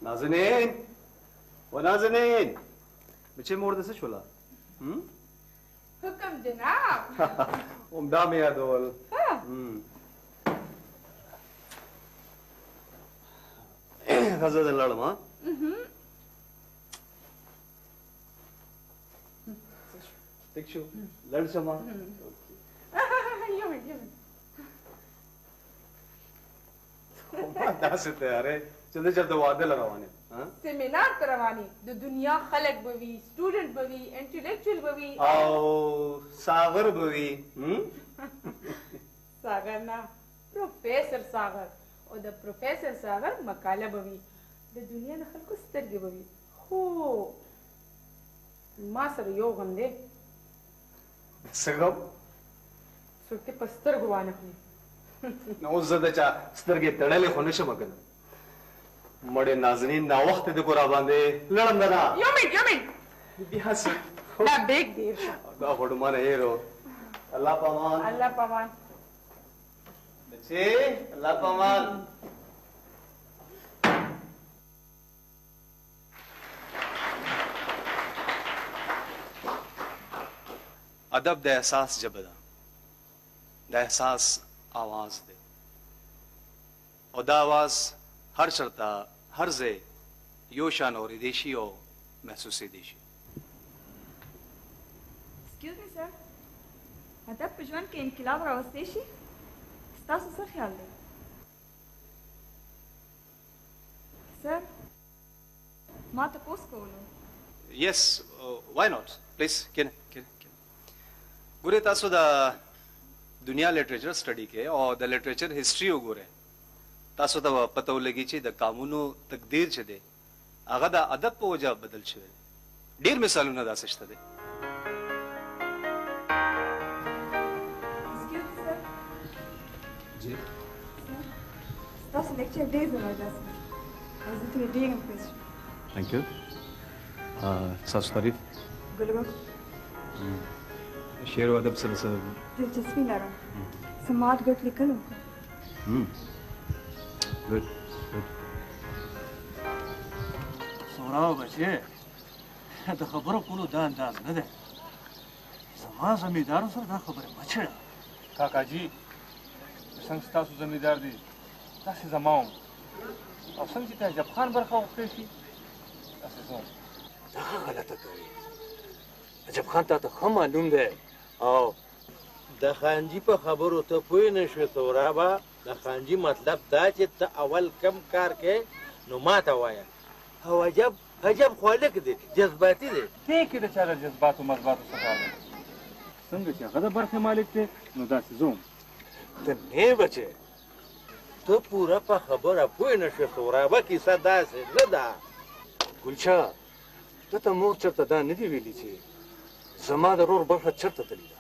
نازنين ونازنين بچه مورد څه شولا حکم جناب دا مې یادول غزه دې لاړم ها ټیک شو لړ شم داسې تیارې چې د چېرته واده له روانې سیمینار ته روانې د دنیا خلک به وي سټوډنټ به وي انټلیکچوال به وي او ساغر به وي ساغر نه پروفیسر ساغر او د پروفیسر ساغر مقاله به وي د دنیا د خلکو سترګې به وي خو ما سره یو غم دی څه غم څوک دې په سترګو وانه کړي نو اوس زه د چا سترګې تړلې خو نه شم کنه مړې نازنین ناوخته دې کو را باندې لړم نه یو منټ بیا څه دا بیگ دیر شو دا هډمانه هیرو الله پامان الله پامان بچې الله پامان ادب د احساس ژبه ده د احساس आवाज ده او دا आवाज هر چرته هر ځای یو شان اورېدی شي او محسوسېدی شي Excuse me, sir. ادب په ژوند کې انقلاب راوستی شي ستاسو څه خیال دی سر ما تپوس کولو yes why not please کینه ګورې تاسو د دنیا لټریچر سټډي کې او د لټریچر هیستوري وګورئ تاسو ته پته ولګي چې د قانونو تقدیر چې دی هغه د ادب په وجه بدل شوی ډیر مثالونه داسې شته دي Excuse me, sir. جی ستاسو لیکچر ډېر زبردست و او زه ترې ډېر امپرس شوم thank you ستاسو تعریف ګلګل شعر و ادب سره سره دلچسپي لرم سماعت ګټ لیکلو ګډ سوراو بچې د خبرو کولو دا انداز نه دی زما زمیندارو سره دا خبره مه چېړه کاکا جي څنګه ستاسو زمیندار دي داسې زما هم او څنګه چې تعجب خان برخه وکړی شي داسې زه هم دغه غلطه کوي عجب خان تا ته ښه معلوم دی او د خانجي په خبرو ته پوه نه شوې سورابه د خانجي مطلب دا چې ته اول کم کار کې نو ماته وایه او عجب خالق دی جذباتي دی دې کې د چا د جذباتو مذباتو څه کار دی څنګه چې هغه د برخې مالک دی نو داسې زه هم ته نه بچې ته پوره په خبره پوه نه شوې سورابه کیسه داسې نه ده ګلچا ده ته مور چېرته دا نه دي ویلي چې زما د رور برخه چېرته تللې ده